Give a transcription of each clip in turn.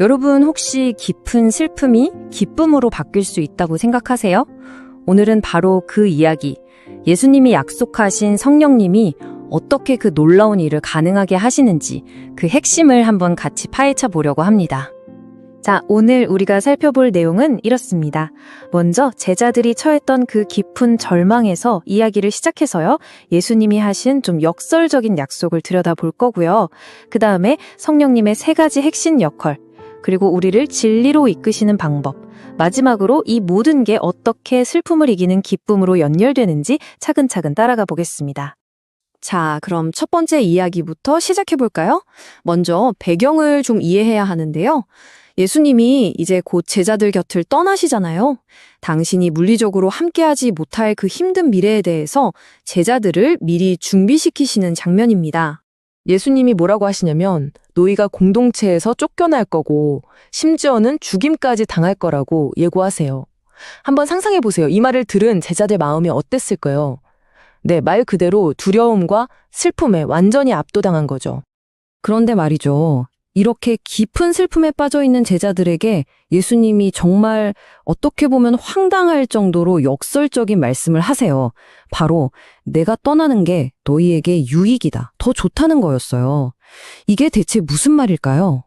여러분 혹시 깊은 슬픔이 기쁨으로 바뀔 수 있다고 생각하세요? 오늘은 바로 그 이야기, 예수님이 약속하신 성령님이 어떻게 그 놀라운 일을 가능하게 하시는지 그 핵심을 한번 같이 파헤쳐 보려고 합니다. 자, 오늘 우리가 살펴볼 내용은 이렇습니다. 먼저 제자들이 처했던 그 깊은 절망에서 이야기를 시작해서요. 예수님이 하신 좀 역설적인 약속을 들여다볼 거고요. 그 다음에 성령님의 세 가지 핵심 역할, 그리고 우리를 진리로 이끄시는 방법, 마지막으로 이 모든 게 어떻게 슬픔을 이기는 기쁨으로 연결되는지 차근차근 따라가 보겠습니다. 자, 그럼 첫 번째 이야기부터 시작해 볼까요? 먼저 배경을 좀 이해해야 하는데요. 예수님이 이제 곧 제자들 곁을 떠나시잖아요. 당신이 물리적으로 함께하지 못할 그 힘든 미래에 대해서 제자들을 미리 준비시키시는 장면입니다. 예수님이 뭐라고 하시냐면 너희가 공동체에서 쫓겨날 거고 심지어는 죽임까지 당할 거라고 예고하세요. 한번 상상해 보세요. 이 말을 들은 제자들 마음이 어땠을까요? 네, 말 그대로 두려움과 슬픔에 완전히 압도당한 거죠. 그런데 말이죠. 이렇게 깊은 슬픔에 빠져 있는 제자들에게 예수님이 정말 어떻게 보면 황당할 정도로 역설적인 말씀을 하세요. 바로 내가 떠나는 게 너희에게 유익이다, 더 좋다는 거였어요. 이게 대체 무슨 말일까요?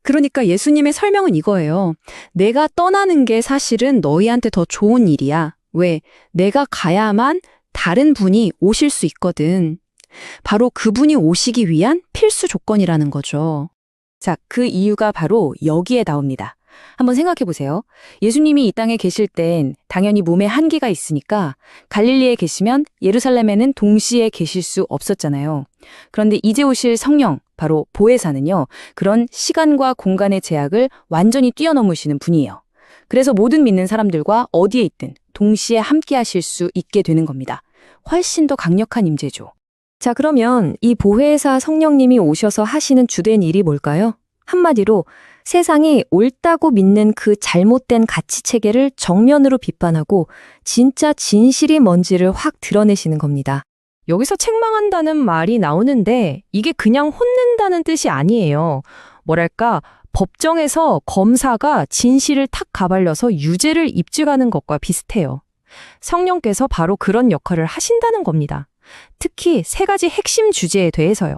그러니까 예수님의 설명은 이거예요. 내가 떠나는 게 사실은 너희한테 더 좋은 일이야. 왜? 내가 가야만 다른 분이 오실 수 있거든. 바로 그분이 오시기 위한 필수 조건이라는 거죠. 자, 그 이유가 바로 여기에 나옵니다. 한번 생각해 보세요. 예수님이 이 땅에 계실 땐 당연히 몸에 한계가 있으니까 갈릴리에 계시면 예루살렘에는 동시에 계실 수 없었잖아요. 그런데 이제 오실 성령, 바로 보혜사는요, 그런 시간과 공간의 제약을 완전히 뛰어넘으시는 분이에요. 그래서 모든 믿는 사람들과 어디에 있든 동시에 함께 하실 수 있게 되는 겁니다. 훨씬 더 강력한 임재죠. 자, 그러면 이 보혜사 성령님이 오셔서 하시는 주된 일이 뭘까요? 한마디로 세상이 옳다고 믿는 그 잘못된 가치 체계를 정면으로 비판하고 진짜 진실이 뭔지를 확 드러내시는 겁니다. 여기서 책망한다는 말이 나오는데 이게 그냥 혼낸다는 뜻이 아니에요. 뭐랄까, 법정에서 검사가 진실을 탁 가발려서 유죄를 입증하는 것과 비슷해요. 성령께서 바로 그런 역할을 하신다는 겁니다. 특히 세 가지 핵심 주제에 대해서요.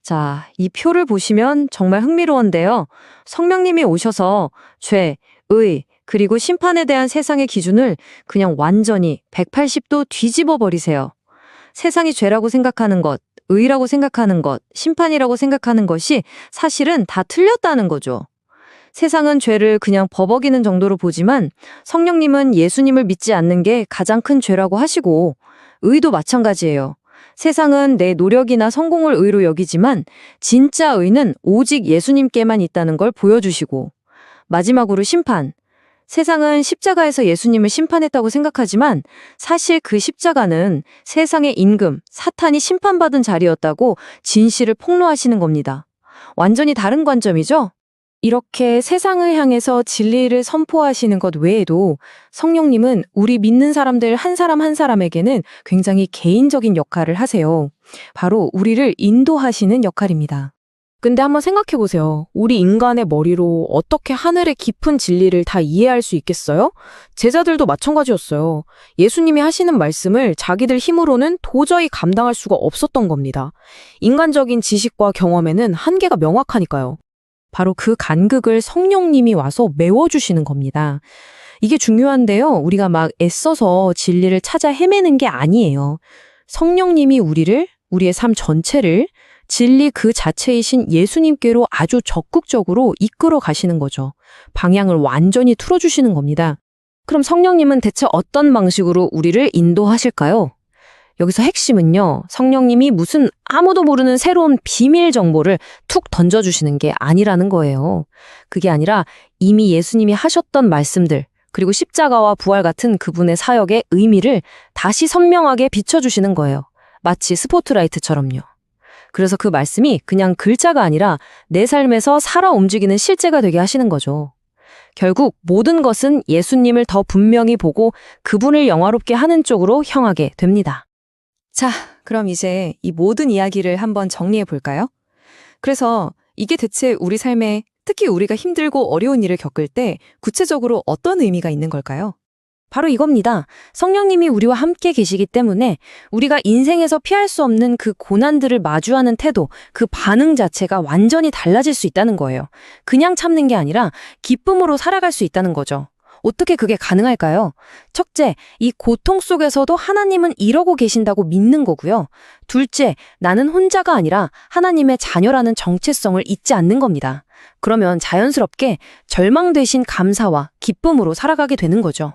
자, 이 표를 보시면 정말 흥미로운데요. 성령님이 오셔서 죄, 의, 그리고 심판에 대한 세상의 기준을 그냥 완전히 180도 뒤집어 버리세요. 세상이 죄라고 생각하는 것, 의라고 생각하는 것, 심판이라고 생각하는 것이 사실은 다 틀렸다는 거죠. 세상은 죄를 그냥 버벅이는 정도로 보지만 성령님은 예수님을 믿지 않는 게 가장 큰 죄라고 하시고, 의도 마찬가지예요. 세상은 내 노력이나 성공을 의로 여기지만 진짜 의는 오직 예수님께만 있다는 걸 보여주시고, 마지막으로 심판. 세상은 십자가에서 예수님을 심판했다고 생각하지만 사실 그 십자가는 세상의 임금, 사탄이 심판받은 자리였다고 진실을 폭로하시는 겁니다. 완전히 다른 관점이죠? 이렇게 세상을 향해서 진리를 선포하시는 것 외에도 성령님은 우리 믿는 사람들 한 사람 한 사람에게는 굉장히 개인적인 역할을 하세요. 바로 우리를 인도하시는 역할입니다. 근데 한번 생각해 보세요. 우리 인간의 머리로 어떻게 하늘의 깊은 진리를 다 이해할 수 있겠어요? 제자들도 마찬가지였어요. 예수님이 하시는 말씀을 자기들 힘으로는 도저히 감당할 수가 없었던 겁니다. 인간적인 지식과 경험에는 한계가 명확하니까요. 바로 그 간극을 성령님이 와서 메워주시는 겁니다. 이게 중요한데요. 우리가 막 애써서 진리를 찾아 헤매는 게 아니에요. 성령님이 우리의 삶 전체를 진리 그 자체이신 예수님께로 아주 적극적으로 이끌어 가시는 거죠. 방향을 완전히 틀어주시는 겁니다. 그럼 성령님은 대체 어떤 방식으로 우리를 인도하실까요? 여기서 핵심은요, 성령님이 무슨 아무도 모르는 새로운 비밀 정보를 툭 던져주시는 게 아니라는 거예요. 그게 아니라 이미 예수님이 하셨던 말씀들, 그리고 십자가와 부활 같은 그분의 사역의 의미를 다시 선명하게 비춰주시는 거예요. 마치 스포트라이트처럼요. 그래서 그 말씀이 그냥 글자가 아니라 내 삶에서 살아 움직이는 실제가 되게 하시는 거죠. 결국 모든 것은 예수님을 더 분명히 보고 그분을 영화롭게 하는 쪽으로 향하게 됩니다. 자, 그럼 이제 이 모든 이야기를 한번 정리해 볼까요? 그래서 이게 대체 우리 삶에 특히 우리가 힘들고 어려운 일을 겪을 때 구체적으로 어떤 의미가 있는 걸까요? 바로 이겁니다. 성령님이 우리와 함께 계시기 때문에 우리가 인생에서 피할 수 없는 그 고난들을 마주하는 태도, 그 반응 자체가 완전히 달라질 수 있다는 거예요. 그냥 참는 게 아니라 기쁨으로 살아갈 수 있다는 거죠. 어떻게 그게 가능할까요? 첫째, 이 고통 속에서도 하나님은 이러고 계신다고 믿는 거고요. 둘째, 나는 혼자가 아니라 하나님의 자녀라는 정체성을 잊지 않는 겁니다. 그러면 자연스럽게 절망되신 감사와 기쁨으로 살아가게 되는 거죠.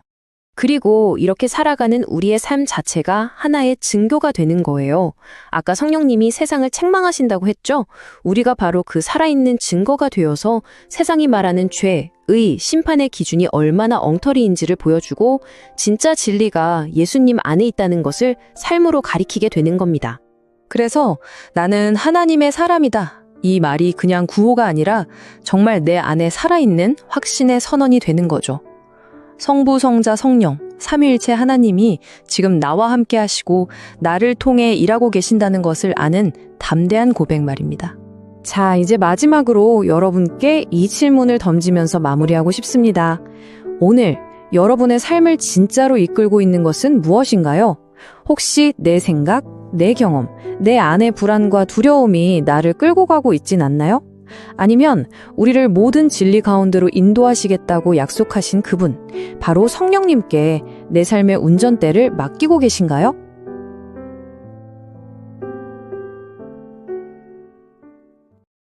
그리고 이렇게 살아가는 우리의 삶 자체가 하나의 증거가 되는 거예요. 아까 성령님이 세상을 책망하신다고 했죠? 우리가 바로 그 살아있는 증거가 되어서 세상이 말하는 죄, 의, 심판의 기준이 얼마나 엉터리인지를 보여주고 진짜 진리가 예수님 안에 있다는 것을 삶으로 가리키게 되는 겁니다. 그래서 나는 하나님의 사람이다. 이 말이 그냥 구호가 아니라 정말 내 안에 살아있는 확신의 선언이 되는 거죠. 성부, 성자, 성령, 삼위일체 하나님이 지금 나와 함께 하시고 나를 통해 일하고 계신다는 것을 아는 담대한 고백 말입니다. 자, 이제 마지막으로 여러분께 이 질문을 던지면서 마무리하고 싶습니다. 오늘 여러분의 삶을 진짜로 이끌고 있는 것은 무엇인가요? 혹시 내 생각, 내 경험, 내 안의 불안과 두려움이 나를 끌고 가고 있진 않나요? 아니면 우리를 모든 진리 가운데로 인도하시겠다고 약속하신 그분, 바로 성령님께 내 삶의 운전대를 맡기고 계신가요?